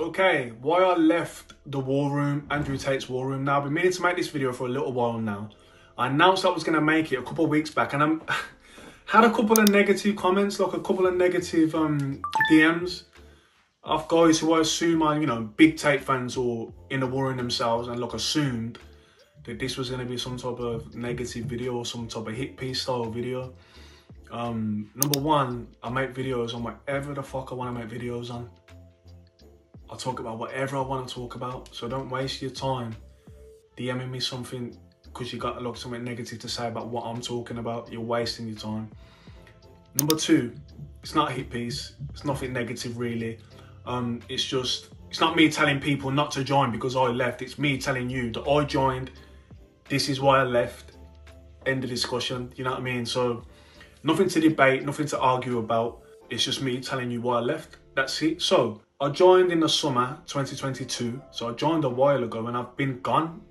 Okay, why I left the war room, Andrew Tate's war room. Now, I've been meaning to make this video for a little while now. I announced I was going to make it a couple of weeks back, and I had a couple of negative comments, like a couple of negative DMs of guys who I assume are, big Tate fans or in the war room themselves, and assumed that this was going to be some type of negative video or some type of hit piece style video. Number one, I make videos on whatever the fuck I want to make videos on. I talk about whatever I want to talk about, so don't waste your time DMing me something because you got something negative to say about what I'm talking about. You're wasting your time. Number two, it's not a hit piece. It's nothing negative really. It's not me telling people not to join because I left. It's me telling you that I joined. This is why I left. End of discussion. You know what I mean? So nothing to debate, nothing to argue about. It's just me telling you why I left. That's it. So I joined in the summer 2022. So I joined a while ago and I've been gone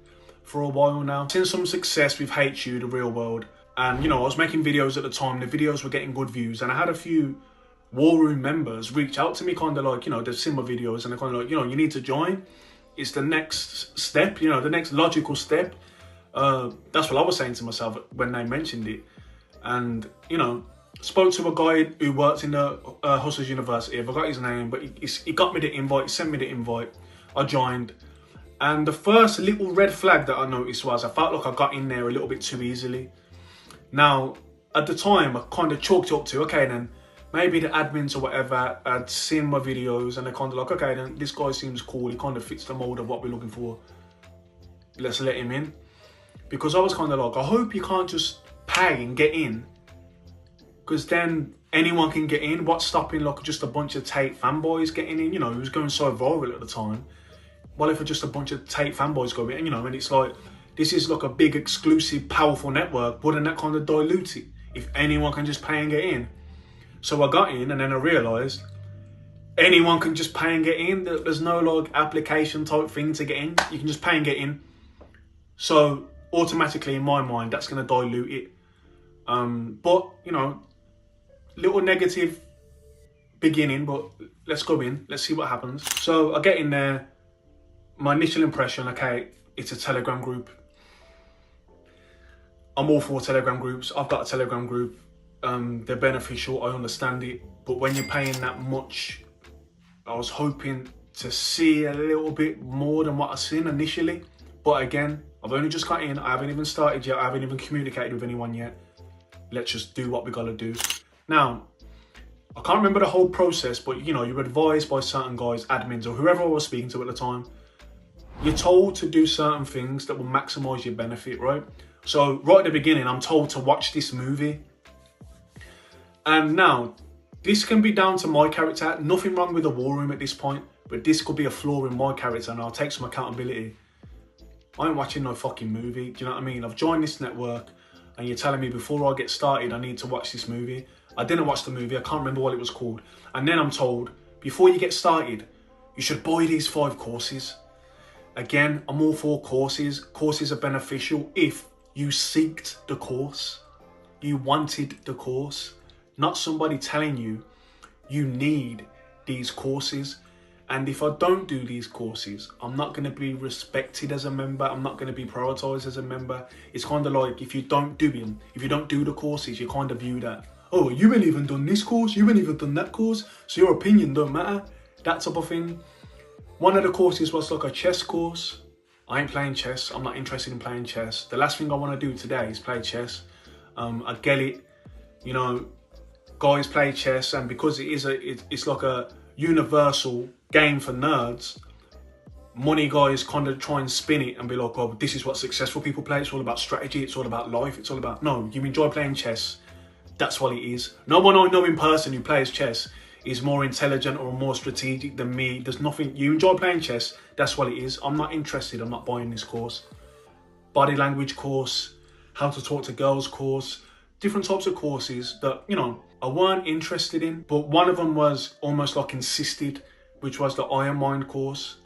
for a while now. Seen some success with HU, the real world. And I was making videos at the time. The videos were getting good views. And I had a few war room members reach out to me kind of like, they've seen my videos and they're kind of like, you need to join. It's the next step, the next logical step. That's what I was saying to myself when they mentioned it. And, spoke to a guy who works in the Hustlers University. I forgot his name, but he got me the invite, he sent me the invite. I joined. And the first little red flag that I noticed was I felt like I got in there a little bit too easily. Now, at the time, I kind of chalked it up to, okay, then maybe the admins or whatever had seen my videos and they're kind of like, okay, then this guy seems cool. He kind of fits the mold of what we're looking for. Let's let him in. Because I was kind of like, I hope you can't just pay and get in. Because then anyone can get in. What's stopping just a bunch of Tate fanboys getting in? It was going so viral at the time. Well, if it's just a bunch of Tate fanboys go in, and it's like, this is like a big, exclusive, powerful network. Wouldn't that kind of dilute it? If anyone can just pay and get in. So I got in and then I realised anyone can just pay and get in. There's no application type thing to get in. You can just pay and get in. So automatically in my mind, that's going to dilute it. But, little negative beginning, but let's go in. Let's see what happens. So I get in there. My initial impression, okay, it's a Telegram group. I'm all for Telegram groups. I've got a Telegram group. They're beneficial, I understand it. But when you're paying that much, I was hoping to see a little bit more than what I've seen initially. But again, I've only just got in. I haven't even started yet. I haven't even communicated with anyone yet. Let's just do what we gotta do. Now, I can't remember the whole process, but you're advised by certain guys, admins, or whoever I was speaking to at the time. You're told to do certain things that will maximize your benefit, right? So right at the beginning, I'm told to watch this movie. And now, this can be down to my character. Nothing wrong with the war room at this point, but this could be a flaw in my character and I'll take some accountability. I ain't watching no fucking movie, do you know what I mean? I've joined this network and you're telling me before I get started, I need to watch this movie. I didn't watch the movie, I can't remember what it was called. And then I'm told, before you get started, you should buy these 5 courses. Again, I'm all for courses. Courses are beneficial if you seeked the course. You wanted the course. Not somebody telling you, you need these courses. And if I don't do these courses, I'm not going to be respected as a member. I'm not going to be prioritized as a member. It's kind of like if you don't do them, if you don't do the courses, you kind of view that, oh, you haven't even done this course, you haven't even done that course, so your opinion don't matter. That type of thing. One of the courses was like a chess course. I ain't playing chess. I'm not interested in playing chess. The last thing I want to do today is play chess. I get it. Guys play chess, and because it's like a universal game for nerds, money guys kind of try and spin it and be like, oh, this is what successful people play. It's all about strategy. It's all about life. It's all about, no, you enjoy playing chess. That's what it is. No one I know in person who plays chess is more intelligent or more strategic than me. There's nothing, you enjoy playing chess. That's what it is. I'm not interested. I'm not buying this course. Body language course, how to talk to girls course, different types of courses that, I weren't interested in, but one of them was almost like insisted, which was the Iron Mind course.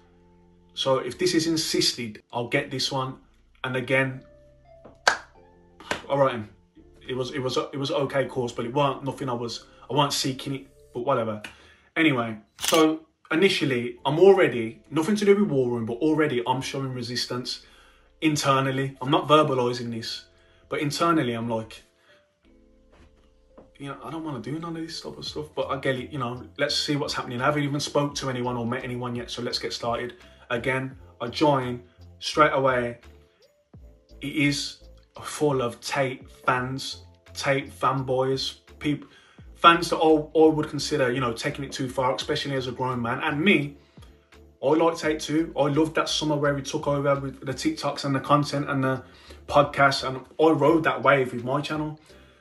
So if this is insisted, I'll get this one. And again, all right, it was okay course, but it weren't nothing I weren't seeking it, but whatever. Anyway, so initially, I'm already, nothing to do with War Room, but already I'm showing resistance internally. I'm not verbalizing this, but internally I'm like, you know, I don't want to do none of this type of stuff, but I get it, you know, let's see what's happening. I haven't even spoke to anyone or met anyone yet, so let's get started. Again, I join straight away. It is full of Tate fans, Tate fanboys, people, fans that I would consider, you know, taking it too far, especially as a grown man. And me, I like Tate too. I loved that summer where he took over with the TikToks and the content and the podcasts, and I rode that wave with my channel.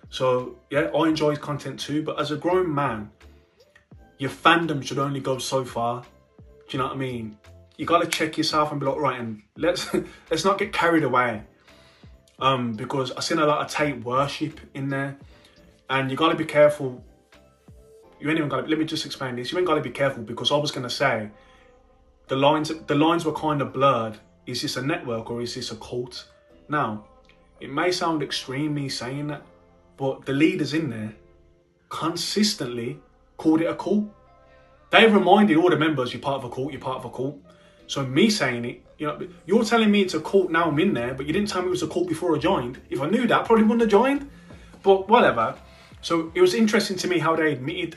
So yeah, I enjoy his content too. But as a grown man, your fandom should only go so far. Do you know what I mean? You got to check yourself and be like, right, and let's not get carried away. Because I've seen a lot of Tate worship in there, and you got to be careful. You ain't even got to, let me just explain this. You ain't got to be careful, because I was going to say, the lines were kind of blurred. Is this a network or is this a cult? Now, it may sound extreme me saying that, but the leaders in there consistently called it a cult. They reminded all the members, you're part of a cult, you're part of a cult. So me saying it, you know, you're telling me it's a cult now I'm in there, but you didn't tell me it was a cult before I joined. If I knew that, I probably wouldn't have joined. But whatever. So it was interesting to me how they admitted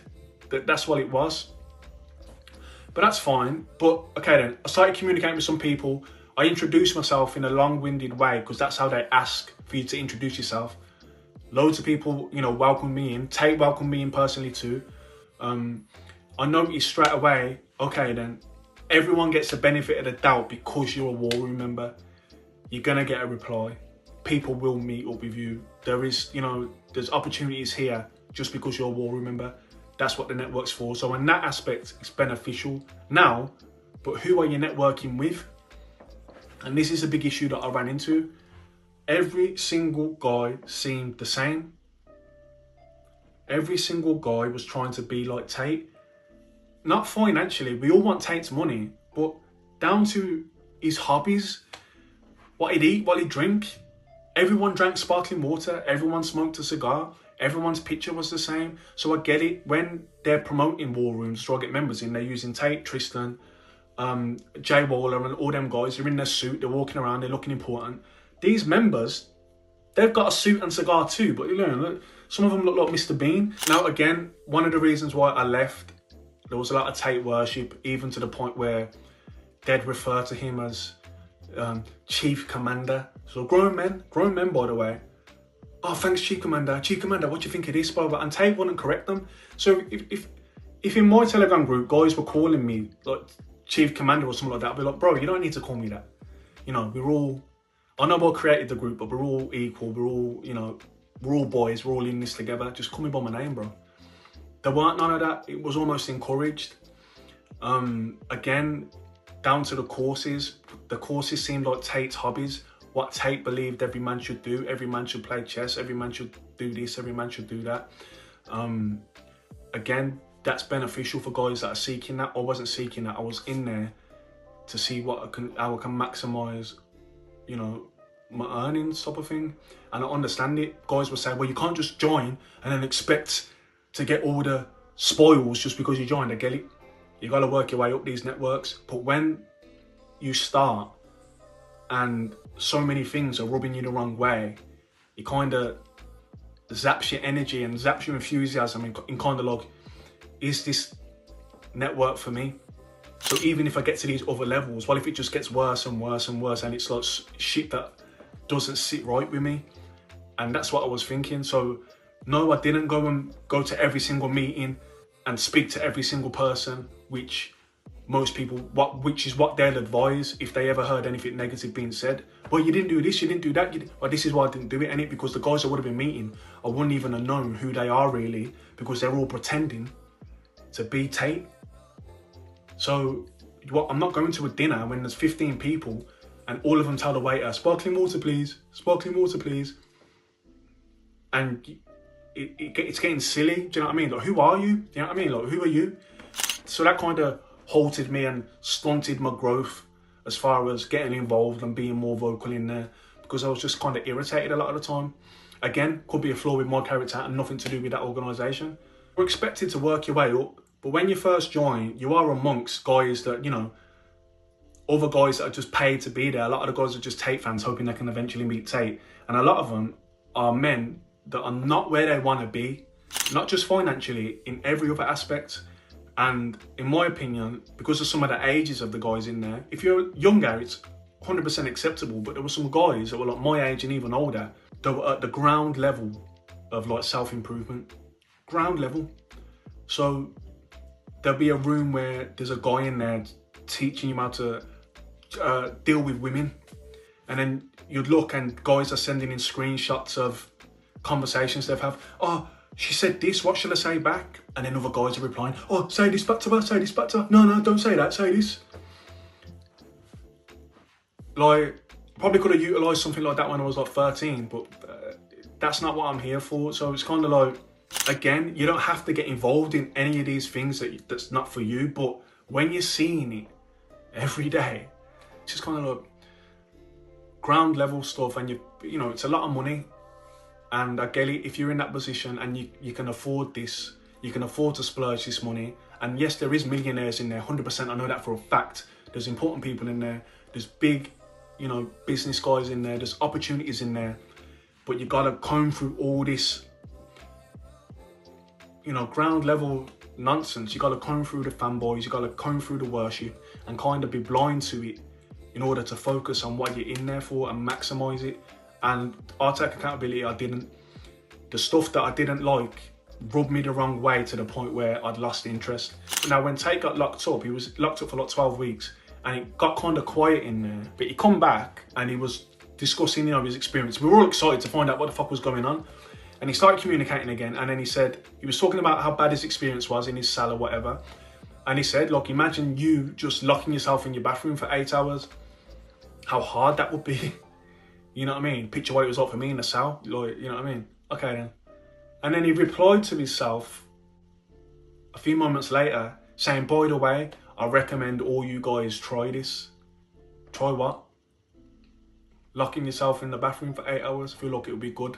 that that's what it was. But that's fine. But okay then, I started communicating with some people. I introduced myself in a long-winded way, because that's how they ask for you to introduce yourself. Loads of people, you know, welcomed me in. Tate welcomed me in personally too. I noticed straight away, okay then, everyone gets the benefit of the doubt because you're a War Room member. You're gonna get a reply. People will meet up with you. There is, you know, there's opportunities here just because you're a War Room member. That's what the network's for. So in that aspect, it's beneficial. Now, but who are you networking with? And this is a big issue that I ran into. Every single guy seemed the same. Every single guy was trying to be like Tate. Not financially, we all want Tate's money, but down to his hobbies, what he'd eat, what he'd drink. Everyone drank sparkling water, everyone smoked a cigar, everyone's picture was the same. So I get it, when they're promoting War Rooms to get members in, they're using Tate, Tristan, Jay Waller and all them guys. They're in their suit, they're walking around, they're looking important. These members, they've got a suit and cigar too, but you know, look, some of them look like Mr. Bean. Now again, one of the reasons why I left, there was a lot of Tate worship, even to the point where they'd refer to him as Chief Commander. So grown men by the way. Oh, thanks Chief Commander, what do you think of this, blah, blah. And Tate wouldn't correct them. So if in my Telegram group, guys were calling me like Chief Commander or something like that, I'd be like, bro, you don't need to call me that. You know, we're all, I know I created the group, but we're all equal, we're all, you know, we're all boys, we're all in this together. Just call me by my name, bro. There weren't none of that. It was almost encouraged. Again, down to the courses. The courses seemed like Tate's hobbies. What Tate believed every man should do. Every man should play chess. Every man should do this. Every man should do that. Again, that's beneficial for guys that are seeking that. I wasn't seeking that. I was in there to see how I can maximize, you know, my earnings type of thing. And I understand it. Guys will say, well, you can't just join and then expect to get all the spoils just because you joined. I get it. You got to work your way up these networks. But when you start and so many things are rubbing you the wrong way, it kind of zaps your energy and zaps your enthusiasm in kind of like, is this network for me? So even if I get to these other levels, what if it just gets worse and worse and worse, and it's like shit that doesn't sit right with me? And that's what I was thinking. So no, I didn't go to every single meeting and speak to every single person, which most people, which is what they'll advise if they ever heard anything negative being said. Well, you didn't do this, you didn't do that. Well, this is why I didn't do it, innit? Because the guys I would have been meeting, I wouldn't even have known who they are really, because they're all pretending to be Tate. So I'm not going to a dinner when there's 15 people and all of them tell the waiter, sparkling water please, sparkling water please. And it's getting silly, do you know what I mean? Like, who are you? Do you know what I mean? Like, who are you? So that kind of halted me and stunted my growth as far as getting involved and being more vocal in there, because I was just kind of irritated a lot of the time. Again, could be a flaw with my character and nothing to do with that organisation. We're expected to work your way up But when you first join, you are amongst guys that, you know, other guys that are just paid to be there. A lot of the guys are just Tate fans hoping they can eventually meet Tate. And a lot of them are men that are not where they want to be, not just financially, in every other aspect. And in my opinion, because of some of the ages of the guys in there, if you're younger, it's 100% acceptable. But there were some guys that were like my age and even older that were at the ground level of like self-improvement. Ground level. So there'll be a room where there's a guy in there teaching you how to deal with women, and then you'd look and guys are sending in screenshots of conversations they've had. Oh, she said this, what shall I say back? And then other guys are replying, oh, say this back to her, say this back to her. No, don't say that, say this. Like, probably could have utilised something like that when I was like 13, but that's not what I'm here for. So it's kind of like, again, you don't have to get involved in any of these things that's not for you, but when you're seeing it every day, it's just kind of like ground level stuff, and you know, it's a lot of money. And I get it, if you're in that position and you can afford this, you can afford to splurge this money. And yes, there is millionaires in there, 100%. I know that for a fact. There's important people in there. There's big, you know, business guys in there. There's opportunities in there. But you gotta comb through all this, you know, ground level nonsense. You gotta comb through the fanboys. You gotta comb through the worship and kind of be blind to it in order to focus on what you're in there for and maximize it. And I'll take accountability. I didn't. The stuff that I didn't like rubbed me the wrong way to the point where I'd lost interest. Now, when Tate got locked up, he was locked up for like 12 weeks, and it got kind of quiet in there. But he come back and he was discussing, you know, his experience. We were all excited to find out what the fuck was going on. And he started communicating again. And then he said, he was talking about how bad his experience was in his cell or whatever. And he said, look, imagine you just locking yourself in your bathroom for 8 hours. How hard that would be. You know what I mean? Picture what it was like for me in the cell. Like, you know what I mean? Okay then. And then he replied to himself a few moments later saying, by the way, I recommend all you guys try this. Try what? Locking yourself in the bathroom for 8 hours. I feel like it would be good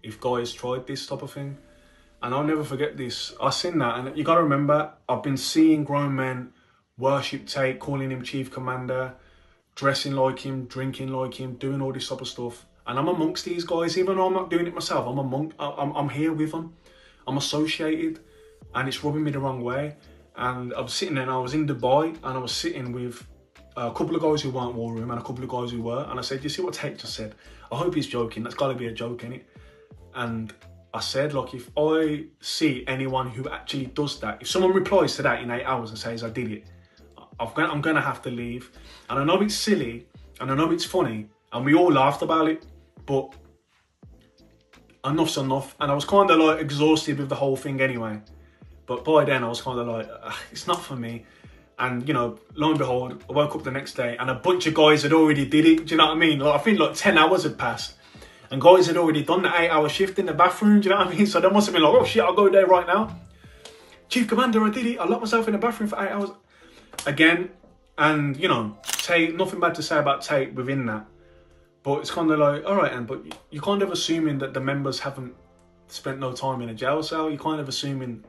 if guys tried this type of thing. And I'll never forget this. I seen that, and you gotta remember, I've been seeing grown men worship Tate, calling him chief commander, dressing like him, drinking like him, doing all this type of stuff. And I'm amongst these guys, even though I'm not doing it myself. I'm here with them. I'm associated, and it's rubbing me the wrong way. And I was sitting there, and I was in Dubai, and I was sitting with a couple of guys who weren't War Room and a couple of guys who were. And I said, you see what Tate just said? I hope he's joking. That's got to be a joke, innit? And I said, like, if I see anyone who actually does that, if someone replies to that in 8 hours and says, I did it, I'm going to have to leave. And I know it's silly, and I know it's funny, and we all laughed about it, but enough's enough. And I was kind of like exhausted with the whole thing anyway. But by then I was kind of like, it's not for me. And, you know, lo and behold, I woke up the next day and a bunch of guys had already did it. Do you know what I mean? Like, I think like 10 hours had passed. And guys had already done the 8-hour shift in the bathroom, do you know what I mean? So they must have been like, oh shit, I'll go there right now. Chief Commander, I did it. I locked myself in the bathroom for 8 hours. Again, and, you know, Tate, nothing bad to say about Tate within that. But it's kind of like, all right, and but you're kind of assuming that the members haven't spent no time in a jail cell. You're kind of assuming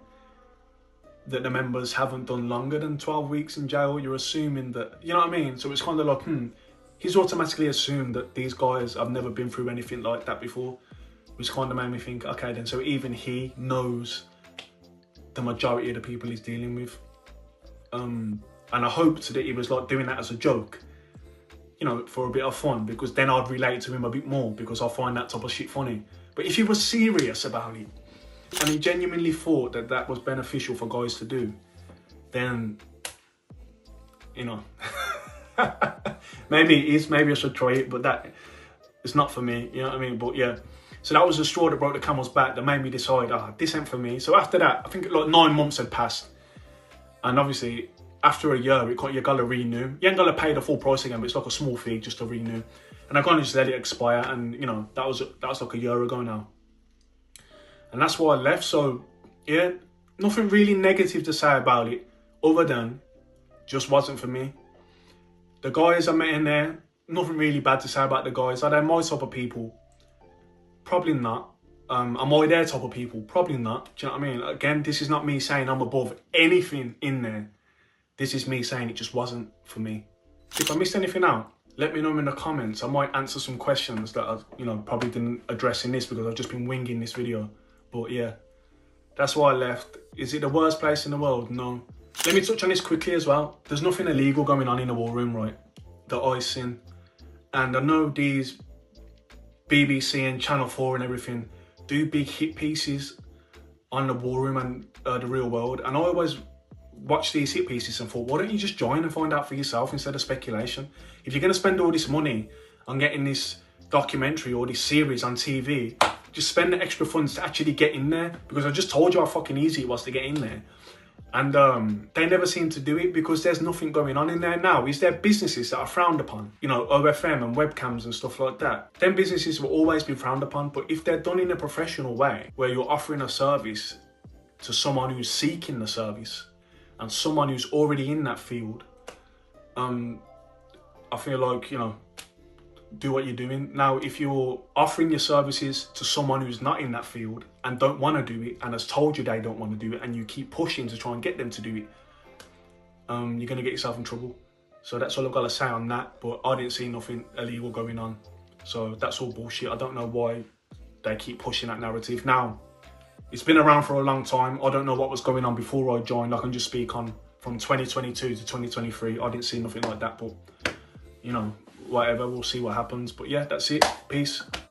that the members haven't done longer than 12 weeks in jail. You're assuming that, you know what I mean? So it's kind of like, he's automatically assumed that these guys have never been through anything like that before, which kind of made me think, okay then, so even he knows the majority of the people he's dealing with. And I hoped that he was like doing that as a joke, you know, for a bit of fun, because then I'd relate to him a bit more, because I find that type of shit funny. But if he was serious about it, and he genuinely thought that that was beneficial for guys to do, then, you know, maybe it is, maybe I should try it, but that it's not for me, you know what I mean? But yeah, so that was the straw that broke the camel's back that made me decide, this ain't for me. So after that, I think like 9 months had passed, and obviously after a year, you gotta renew. You ain't gotta pay the full price again, but it's like a small fee just to renew. And I kind of just let it expire, and you know, that was like a year ago now. And that's why I left. So yeah, nothing really negative to say about it, other than just wasn't for me. The guys I met in there, nothing really bad to say about the guys. Are they my type of people? Probably not. Am I their type of people? Probably not. Do you know what I mean? Again, this is not me saying I'm above anything in there. This is me saying it just wasn't for me. If I missed anything out, let me know in the comments. I might answer some questions that I, probably didn't address in this because I've just been winging this video. But yeah, that's why I left. Is it the worst place in the world? No. Let me touch on this quickly as well. There's nothing illegal going on in the war room, right? That I've seen. And I know these BBC and Channel 4 and everything do big hit pieces on the war room and the real world. And I always watch these hit pieces and thought, why don't you just join and find out for yourself instead of speculation? If you're going to spend all this money on getting this documentary or this series on TV, just spend the extra funds to actually get in there, because I just told you how fucking easy it was to get in there. And they never seem to do it because there's nothing going on in there now. Is there businesses that are frowned upon? You know, OFM and webcams and stuff like that. Them businesses will always be frowned upon, but if they're done in a professional way, where you're offering a service to someone who's seeking the service and someone who's already in that field, I feel like, do what you're doing. Now, if you're offering your services to someone who's not in that field and don't want to do it and has told you they don't want to do it, and you keep pushing to try and get them to do it, you're going to get yourself in trouble. So that's all I've got to say on that. But I didn't see nothing illegal going on. So that's all bullshit. I don't know why they keep pushing that narrative. Now, it's been around for a long time. I don't know what was going on before I joined. I can just speak on from 2022 to 2023. I didn't see nothing like that, but whatever, we'll see what happens. But yeah, that's it. Peace.